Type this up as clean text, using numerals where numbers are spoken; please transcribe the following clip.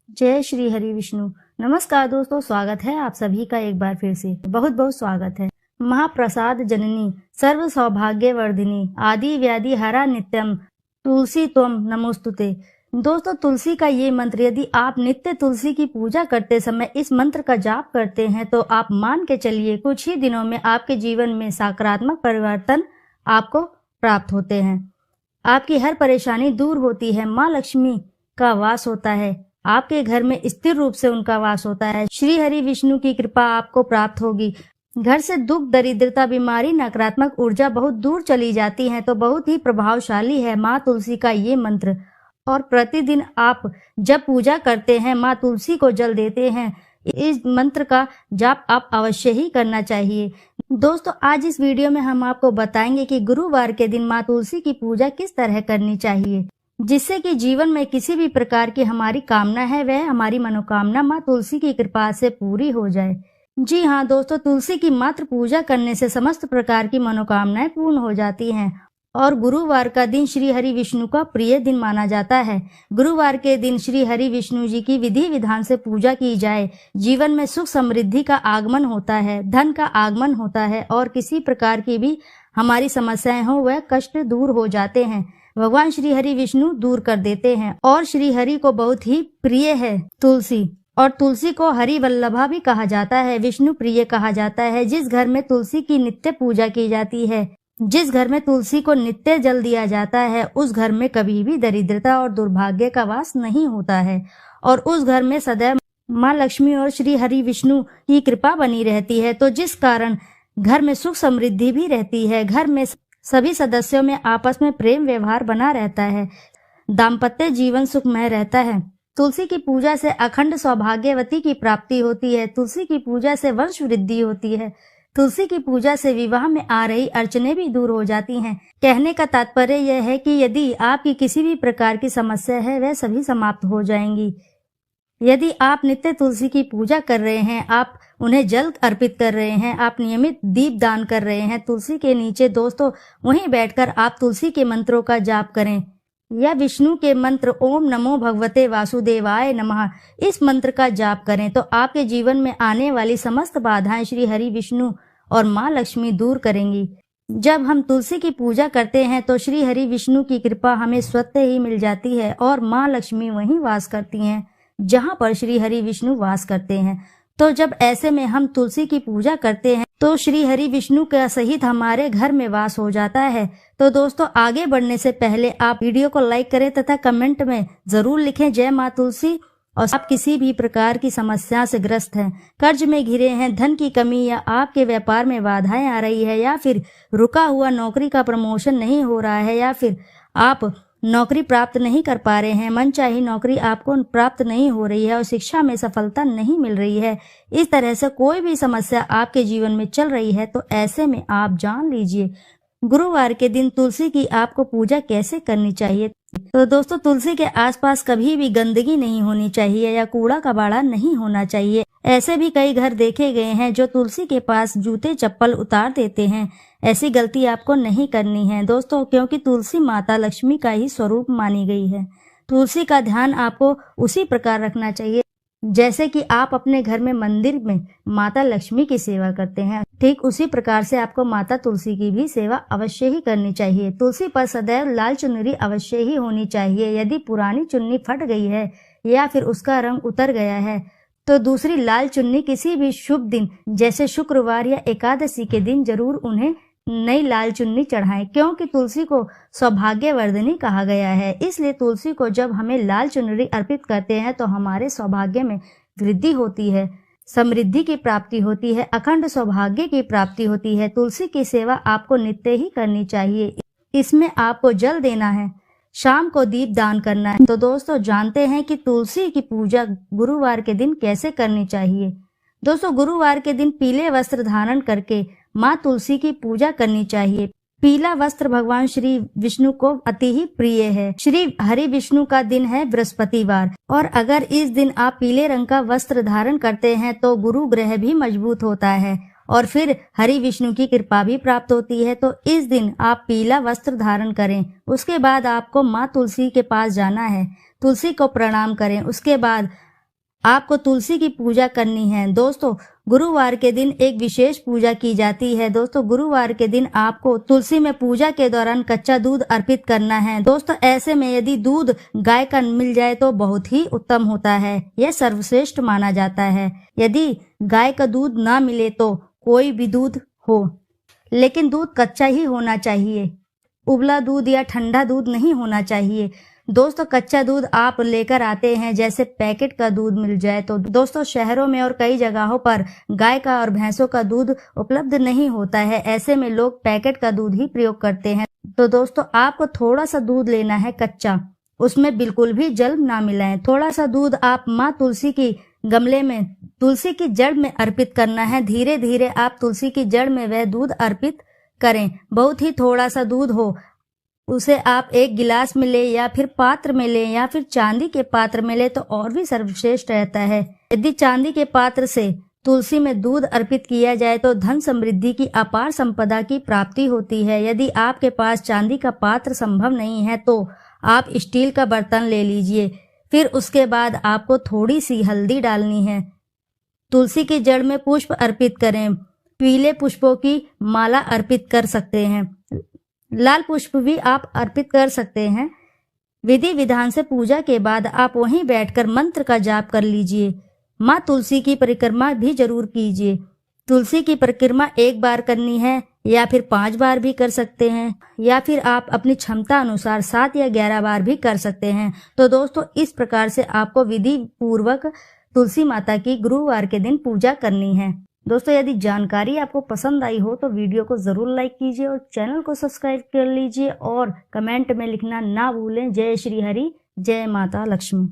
जय श्री हरि विष्णु। नमस्कार दोस्तों, स्वागत है आप सभी का एक बार फिर से। बहुत बहुत स्वागत है। महाप्रसाद जननी सर्व सौभाग्य वर्धिनी आदि व्याधि हरा नित्यम तुलसी त्वम नमोस्तुते। दोस्तों, तुलसी का ये मंत्र यदि आप नित्य तुलसी की पूजा करते समय इस मंत्र का जाप करते हैं तो आप मान के चलिए कुछ ही दिनों में आपके जीवन में सकारात्मक परिवर्तन आपको प्राप्त होते हैं। आपकी हर परेशानी दूर होती है। माँ लक्ष्मी का वास होता है, आपके घर में स्थिर रूप से उनका वास होता है। श्री हरि विष्णु की कृपा आपको प्राप्त होगी। घर से दुख, दरिद्रता, बीमारी, नकारात्मक ऊर्जा बहुत दूर चली जाती है। तो बहुत ही प्रभावशाली है माँ तुलसी का ये मंत्र। और प्रतिदिन आप जब पूजा करते हैं, माँ तुलसी को जल देते हैं, इस मंत्र का जाप आप अवश्य ही करना चाहिए। दोस्तों, आज इस वीडियो में हम आपको बताएंगे कि गुरुवार के दिन माँ तुलसी की पूजा किस तरह करनी चाहिए, जिससे कि जीवन में किसी भी प्रकार की हमारी कामना है वह हमारी मनोकामना माँ तुलसी की कृपा से पूरी हो जाए। जी हाँ दोस्तों, तुलसी की मात्र पूजा करने से समस्त प्रकार की मनोकामनाएं पूर्ण हो जाती हैं। और गुरुवार का दिन श्री हरि विष्णु का प्रिय दिन माना जाता है। गुरुवार के दिन श्री हरि विष्णु जी की विधि विधान से पूजा की जाए, जीवन में सुख समृद्धि का आगमन होता है, धन का आगमन होता है और किसी प्रकार की भी हमारी समस्याएं हो वह कष्ट दूर हो जाते हैं। भगवान श्री हरि विष्णु दूर कर देते हैं। और श्री हरि को बहुत ही प्रिय है तुलसी, और तुलसी को हरि वल्लभा भी कहा जाता है, विष्णु प्रिय कहा जाता है। जिस घर में तुलसी की नित्य पूजा की जाती है, जिस घर में तुलसी को नित्य जल दिया जाता है, उस घर में कभी भी दरिद्रता और दुर्भाग्य का वास नहीं होता है। और उस घर में सदैव माँ लक्ष्मी और श्री हरि विष्णु की कृपा बनी रहती है। तो जिस कारण घर में सुख समृद्धि भी रहती है, घर में सभी सदस्यों में आपस में प्रेम व्यवहार बना रहता है, दाम्पत्य जीवन सुखमय रहता है। तुलसी की पूजा से अखंड सौभाग्यवती की प्राप्ति होती है। तुलसी की पूजा से वंश वृद्धि होती है। तुलसी की पूजा से विवाह में आ रही अड़चने भी दूर हो जाती हैं। कहने का तात्पर्य यह है कि यदि आपकी किसी भी प्रकार की समस्या है वह सभी समाप्त हो जाएंगी। यदि आप नित्य तुलसी की पूजा कर रहे हैं, आप उन्हें जल अर्पित कर रहे हैं, आप नियमित दीप दान कर रहे हैं तुलसी के नीचे, दोस्तों वहीं बैठकर आप तुलसी के मंत्रों का जाप करें या विष्णु के मंत्र ओम नमो भगवते वासुदेवाय नमः इस मंत्र का जाप करें तो आपके जीवन में आने वाली समस्त बाधाएं श्री हरि विष्णु और माँ लक्ष्मी दूर करेंगी। जब हम तुलसी की पूजा करते हैं तो श्री हरि विष्णु की कृपा हमें स्वतः ही मिल जाती है और माँ लक्ष्मी वहीं वास करती हैं जहाँ पर श्री हरि विष्णु वास करते हैं। तो जब ऐसे में हम तुलसी की पूजा करते हैं तो श्री हरि विष्णु का सहित हमारे घर में वास हो जाता है। तो दोस्तों, आगे बढ़ने से पहले आप वीडियो को लाइक करें तथा कमेंट में जरूर लिखें जय माँ तुलसी। और आप किसी भी प्रकार की समस्या से ग्रस्त हैं, कर्ज में घिरे हैं, धन की कमी या आपके व्यापार में बाधाएं आ रही है, या फिर रुका हुआ नौकरी का प्रमोशन नहीं हो रहा है, या फिर आप नौकरी प्राप्त नहीं कर पा रहे हैं, मनचाही नौकरी आपको प्राप्त नहीं हो रही है और शिक्षा में सफलता नहीं मिल रही है, इस तरह से कोई भी समस्या आपके जीवन में चल रही है, तो ऐसे में आप जान लीजिए गुरुवार के दिन तुलसी की आपको पूजा कैसे करनी चाहिए। तो दोस्तों, तुलसी के आसपास कभी भी गंदगी नहीं होनी चाहिए या कूड़ा कबाड़ा नहीं होना चाहिए। ऐसे भी कई घर देखे गए हैं जो तुलसी के पास जूते चप्पल उतार देते हैं। ऐसी गलती आपको नहीं करनी है दोस्तों, क्योंकि तुलसी माता लक्ष्मी का ही स्वरूप मानी गई है। तुलसी का ध्यान आपको उसी प्रकार रखना चाहिए जैसे कि आप अपने घर में मंदिर में माता लक्ष्मी की सेवा करते हैं, ठीक उसी प्रकार से आपको माता तुलसी की भी सेवा अवश्य ही करनी चाहिए। तुलसी पर सदैव लाल चुनरी अवश्य ही होनी चाहिए। यदि पुरानी चुन्नी फट गई है या फिर उसका रंग उतर गया है तो दूसरी लाल चुन्नी किसी भी शुभ दिन जैसे शुक्रवार या एकादशी के दिन जरूर उन्हें नई लाल चुन्नी चढ़ाएं, क्योंकि तुलसी को सौभाग्यवर्धिनी कहा गया है। इसलिए तुलसी को जब हमें लाल चुनरी अर्पित करते हैं तो हमारे सौभाग्य में वृद्धि होती है, समृद्धि की प्राप्ति होती है, अखंड सौभाग्य की प्राप्ति होती है। तुलसी की सेवा आपको नित्य ही करनी चाहिए। इसमें आपको जल देना है, शाम को दीप दान करना है। तो दोस्तों, जानते हैं कि तुलसी की पूजा गुरुवार के दिन कैसे करनी चाहिए। दोस्तों, गुरुवार के दिन पीले वस्त्र धारण करके माँ तुलसी की पूजा करनी चाहिए। पीला वस्त्र भगवान श्री विष्णु को अति ही प्रिय है। श्री हरि विष्णु का दिन है बृहस्पतिवार, और अगर इस दिन आप पीले रंग का वस्त्र धारण करते हैं तो गुरु ग्रह भी मजबूत होता है और फिर हरि विष्णु की कृपा भी प्राप्त होती है। तो इस दिन आप पीला वस्त्र धारण करें। उसके बाद आपको माँ तुलसी के पास जाना है, तुलसी को प्रणाम करें। उसके बाद आपको तुलसी की पूजा करनी है। दोस्तों गुरुवार के दिन एक विशेष पूजा की जाती है। दोस्तों गुरुवार के दिन आपको तुलसी में पूजा के दौरान कच्चा दूध अर्पित करना है। दोस्तों ऐसे में यदि दूध गाय का मिल जाए तो बहुत ही उत्तम होता है, यह सर्वश्रेष्ठ माना जाता है। यदि गाय का दूध ना मिले तो कोई भी दूध हो, लेकिन दूध कच्चा ही होना चाहिए, उबला दूध या ठंडा दूध नहीं होना चाहिए। दोस्तों कच्चा दूध आप लेकर आते हैं, जैसे पैकेट का दूध मिल जाए तो दोस्तों शहरों में और कई जगहों पर गाय का और भैंसों का दूध उपलब्ध नहीं होता है, ऐसे में लोग पैकेट का दूध ही प्रयोग करते हैं। तो दोस्तों आपको थोड़ा सा दूध लेना है कच्चा, उसमें बिल्कुल भी जल ना मिलाएं। थोड़ा सा दूध आप माँ तुलसी की गमले में तुलसी की जड़ में अर्पित करना है। धीरे धीरे आप तुलसी की जड़ में वह दूध अर्पित करें। बहुत ही थोड़ा सा दूध हो, उसे आप एक गिलास में ले या फिर पात्र में ले या फिर चांदी के पात्र में ले तो और भी सर्वश्रेष्ठ रहता है। यदि चांदी के पात्र से तुलसी में दूध अर्पित किया जाए तो धन समृद्धि की अपार संपदा की प्राप्ति होती है। यदि आपके पास चांदी का पात्र संभव नहीं है तो आप स्टील का बर्तन ले लीजिए। फिर उसके बाद आपको थोड़ी सी हल्दी डालनी है। तुलसी की जड़ में पुष्प अर्पित करें। पीले पुष्पों की माला अर्पित कर सकते हैं, लाल पुष्प भी आप अर्पित कर सकते हैं। विधि विधान से पूजा के बाद आप वहीं बैठकर मंत्र का जाप कर लीजिए। माँ तुलसी की परिक्रमा भी जरूर कीजिए। तुलसी की परिक्रमा एक बार करनी है या फिर 5 बार भी कर सकते हैं, या फिर आप अपनी क्षमता अनुसार 7 या 11 बार भी कर सकते हैं। तो दोस्तों इस प्रकार से आपको विधि पूर्वक तुलसी माता की गुरुवार के दिन पूजा करनी है। दोस्तों यदि जानकारी आपको पसंद आई हो तो वीडियो को जरूर लाइक कीजिए और चैनल को सब्सक्राइब कर लीजिए और कमेंट में लिखना ना भूलें। जय श्री हरि, जय माता लक्ष्मी।